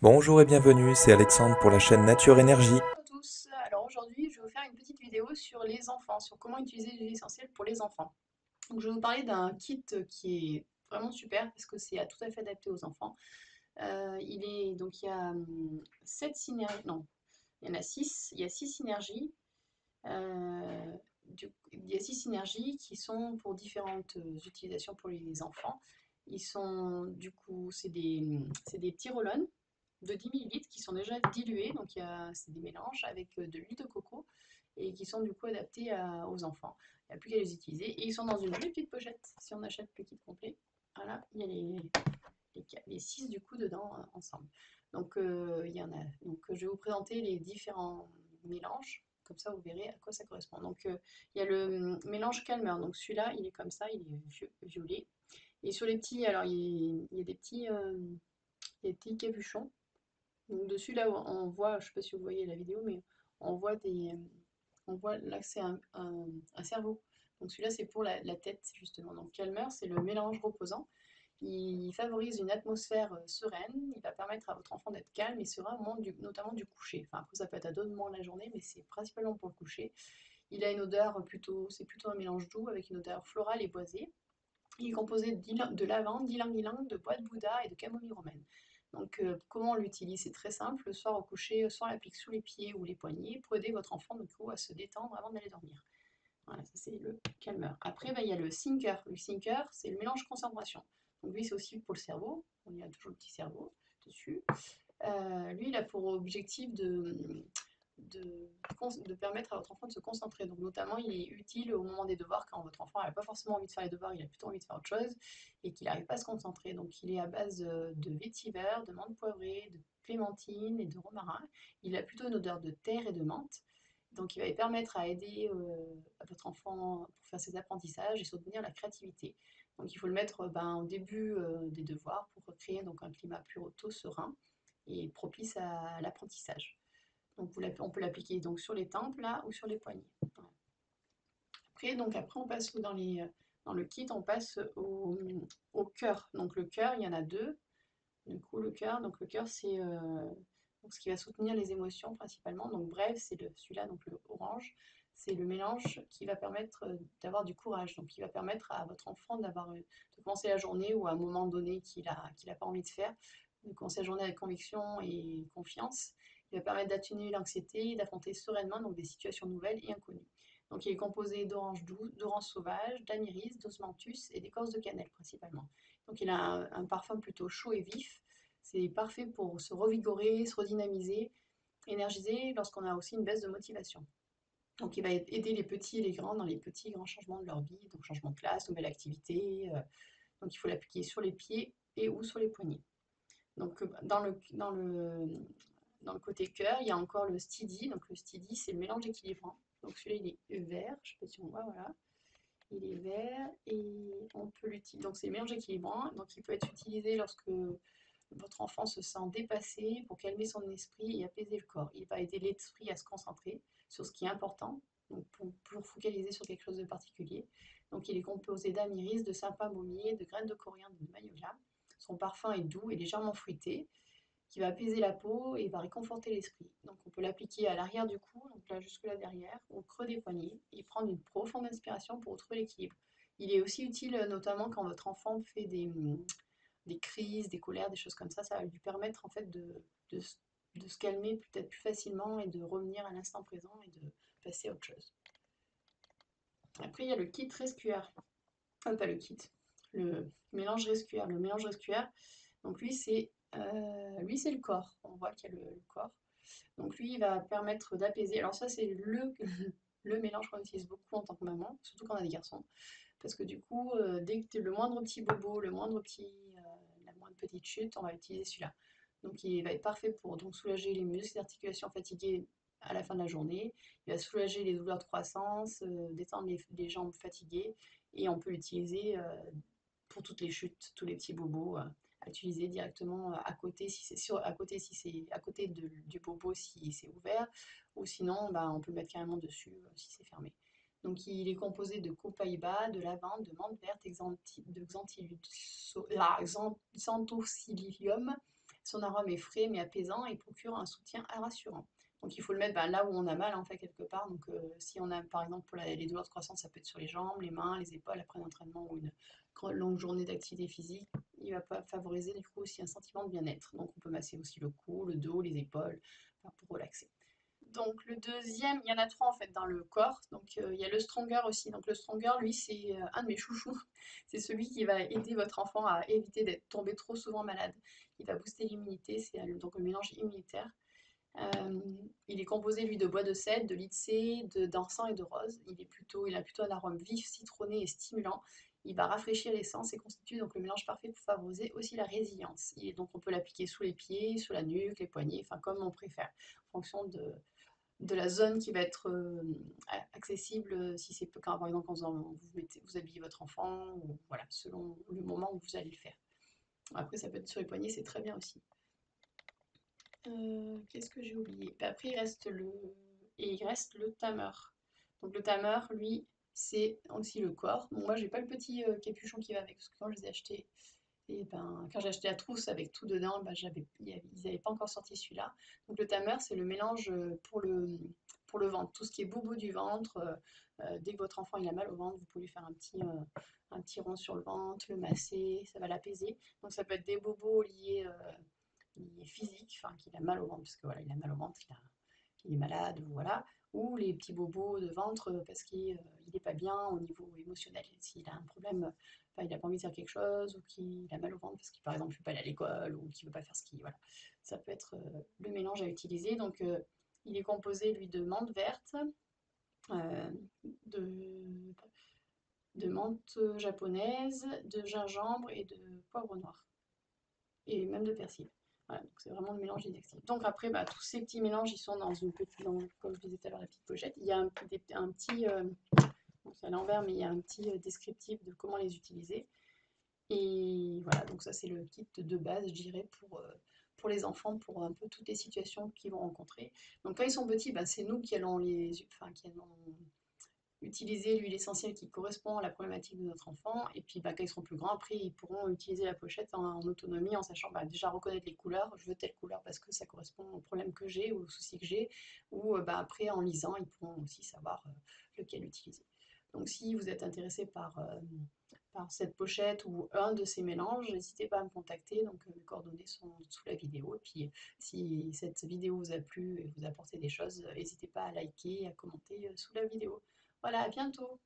Bonjour et bienvenue, c'est Alexandre pour la chaîne Nature Énergie. Bonjour à tous. Alors aujourd'hui, je vais vous faire une petite vidéo sur les enfants, sur comment utiliser l'huile essentielle pour les enfants. Donc je vais vous parler d'un kit qui est vraiment super parce que c'est tout à fait adapté aux enfants. Il y a 7 synergies, non, il y en a 6. Il y a 6 synergies. Il y a 6 synergies qui sont pour différentes utilisations pour les enfants. Ils sont du coup, c'est des petits roll de 10 millilitres qui sont déjà dilués, donc c'est des mélanges avec de l'huile de coco et qui sont du coup adaptés aux enfants. Il n'y a plus qu'à les utiliser et ils sont dans une jolie petite pochette si on achète le kit complet. Voilà, il y a les 6 du coup dedans ensemble. Donc il y en a. Donc je vais vous présenter les différents mélanges. Comme ça, vous verrez à quoi ça correspond. Donc, il y a le mélange calmeur. Donc, celui-là, il est comme ça, il est violet. Et sur les petits, alors, il y a des petits capuchons. Donc dessus là on voit, je ne sais pas si vous voyez la vidéo, mais on voit on voit là que c'est un cerveau. Donc celui-là c'est pour la tête justement. Donc calmeur c'est le mélange reposant. Il favorise une atmosphère sereine. Il va permettre à votre enfant d'être calme et serein au moment notamment du coucher. Enfin après ça peut être à d'autres moments de la journée, mais c'est principalement pour le coucher. Il a une odeur c'est plutôt un mélange doux avec une odeur florale et boisée. Il est composé de lavande, d'ylang-ylang, de bois de Bouddha et de camomille romaine. Donc, comment on l'utilise? C'est très simple. Le soir au coucher, soit on l'applique sous les pieds ou les poignets pour aider votre enfant du coup, à se détendre avant d'aller dormir. Voilà, ça c'est le calmeur. Après, bah, il y a le Sinker. Le Sinker, c'est le mélange concentration. Donc, lui, c'est aussi pour le cerveau. Il y a toujours le petit cerveau dessus. Lui, il a pour objectif de, de permettre à votre enfant de se concentrer. Donc notamment, il est utile au moment des devoirs quand votre enfant n'a pas forcément envie de faire les devoirs, il a plutôt envie de faire autre chose et qu'il n'arrive pas à se concentrer. Donc il est à base de vétiver, de menthe poivrée, de clémentine et de romarin. Il a plutôt une odeur de terre et de menthe. Donc il va permettre à aider à votre enfant pour faire ses apprentissages et soutenir la créativité. Donc il faut le mettre au début des devoirs pour créer donc un climat plus plutôt serein et propice à l'apprentissage. Donc on peut l'appliquer donc sur les tempes là ou sur les poignets. Voilà. Après on passe dans le kit, on passe au cœur. Donc le cœur, il y en a deux. Du coup le cœur c'est ce qui va soutenir les émotions principalement. Donc bref, c'est celui-là, donc le orange, c'est le mélange qui va permettre d'avoir du courage. Donc il va permettre à votre enfant de commencer la journée ou à un moment donné qu'il a pas envie de faire, de commencer la journée avec conviction et confiance. Il va permettre d'atténuer l'anxiété, d'affronter sereinement donc des situations nouvelles et inconnues. Donc il est composé d'orange douce, d'orange sauvage, d'améris, d'osmanthus et d'écorce de cannelle principalement. Donc il a un parfum plutôt chaud et vif. C'est parfait pour se revigorer, se redynamiser, énergiser lorsqu'on a aussi une baisse de motivation. Donc il va aider les petits et les grands dans les petits et grands changements de leur vie, donc changement de classe, nouvelle activité. Donc il faut l'appliquer sur les pieds et ou sur les poignets. Donc dans le côté cœur, il y a encore le Steady. Donc le Steady, c'est le mélange équilibrant. Donc celui-là, il est vert, je ne sais pas si on voit, voilà. Il est vert et on peut l'utiliser. Donc c'est le mélange équilibrant. Donc il peut être utilisé lorsque votre enfant se sent dépassé pour calmer son esprit et apaiser le corps. Il va aider l'esprit à se concentrer sur ce qui est important, donc pour focaliser sur quelque chose de particulier. Donc il est composé d'amiris, de sapin baumier, de graines de coriandre et de magnolia. Son parfum est doux et légèrement fruité, qui va apaiser la peau et va réconforter l'esprit. Donc on peut l'appliquer à l'arrière du cou, donc là jusque là derrière, au creux des poignets, et prendre une profonde inspiration pour retrouver l'équilibre. Il est aussi utile notamment quand votre enfant fait des crises, des colères, des choses comme ça va lui permettre en fait de, de se calmer peut-être plus facilement et de revenir à l'instant présent et de passer à autre chose. Après, il y a le kit rescuaire. Pas le kit, le mélange rescuaire. Le mélange rescuaire, donc lui, c'est le corps. On voit qu'il y a le corps. Donc lui, il va permettre d'apaiser. Alors ça, c'est le mélange qu'on utilise beaucoup en tant que maman, surtout quand on a des garçons. Parce que du coup, dès que le moindre petit bobo, la moindre petite chute, on va utiliser celui-là. Donc il va être parfait pour donc, soulager les muscles et articulations fatiguées à la fin de la journée. Il va soulager les douleurs de croissance, détendre les jambes fatiguées. Et on peut l'utiliser pour toutes les chutes, tous les petits bobos, à utiliser directement à côté si c'est à côté si c'est à côté du bobo si c'est ouvert, ou sinon bah, on peut le mettre carrément dessus si c'est fermé. Donc il est composé de copaïba, de lavande, de menthe verte, de xanthocillium, Son arôme est frais mais apaisant et procure un soutien rassurant. Donc il faut le mettre là où on a mal en fait quelque part. Donc si on a par exemple pour les douleurs de croissance, ça peut être sur les jambes, les mains, les épaules après un entraînement ou une longue journée d'activité physique. Il va pas favoriser du coup aussi un sentiment de bien-être. Donc on peut masser aussi le cou, le dos, les épaules pour relaxer. Donc le deuxième, il y en a trois en fait dans le corps. Donc il y a le Stronger aussi. Donc le Stronger, lui, c'est un de mes chouchous. C'est celui qui va aider votre enfant à éviter d'être tombé trop souvent malade. Il va booster l'immunité, c'est donc le mélange immunitaire. Il est composé lui de bois de cèdre, de lit de cé, d'encens et de rose. Il a plutôt un arôme vif, citronné et stimulant. Il va rafraîchir les sens et constitue donc le mélange parfait pour favoriser aussi la résilience. Donc on peut l'appliquer sous les pieds, sous la nuque, les poignets, enfin comme on préfère, en fonction de la zone qui va être accessible, si c'est quand par exemple quand vous habillez votre enfant, ou voilà, selon le moment où vous allez le faire. Après ça peut être sur les poignets, c'est très bien aussi. Qu'est-ce que j'ai oublié? Puis après, il reste le tamer. Donc le tamer, lui, c'est aussi le corps. Bon, moi, j'ai pas le petit capuchon qui va avec, parce que quand je les ai achetés, et ben, quand j'ai acheté la trousse avec tout dedans, ben, ils n'avaient pas encore sorti celui-là. Donc le tamer, c'est le mélange pour le ventre. Tout ce qui est bobo du ventre, dès que votre enfant il a mal au ventre, vous pouvez lui faire un petit rond sur le ventre, le masser, ça va l'apaiser. Donc ça peut être des bobos liés physique, enfin qu'il a mal au ventre, parce que voilà, il a mal au ventre, il est malade, voilà, ou les petits bobos de ventre parce qu'il n'est pas bien au niveau émotionnel, s'il a un problème, enfin il n'a pas envie de faire quelque chose, ou qu'il a mal au ventre parce qu'il par exemple ne peut pas aller à l'école, ou qu'il ne veut pas faire ce qu'il, voilà, ça peut être le mélange à utiliser. Donc il est composé lui de menthe verte, euh, de, de menthe japonaise, de gingembre et de poivre noir et même de persil. Voilà, donc c'est vraiment le mélange digestif. Donc après, tous ces petits mélanges, ils sont dans une petite, comme je disais tout à l'heure, la petite pochette. Il y a un petit bon, c'est à l'envers, mais il y a un petit descriptif de comment les utiliser. Et voilà, donc ça c'est le kit de base, je dirais, pour les enfants, pour un peu toutes les situations qu'ils vont rencontrer. Donc quand ils sont petits, c'est nous qui allons qui allons utiliser l'huile essentielle qui correspond à la problématique de notre enfant. Et puis quand ils seront plus grands, après, ils pourront utiliser la pochette en autonomie, en sachant déjà reconnaître les couleurs. Je veux telle couleur parce que ça correspond au problème que j'ai ou au souci que j'ai. Ou après, en lisant, ils pourront aussi savoir lequel utiliser. Donc si vous êtes intéressé par cette pochette ou un de ces mélanges, n'hésitez pas à me contacter. Donc mes coordonnées sont sous la vidéo. Et puis si cette vidéo vous a plu et vous a apporté des choses, n'hésitez pas à liker et à commenter sous la vidéo. Voilà, à bientôt!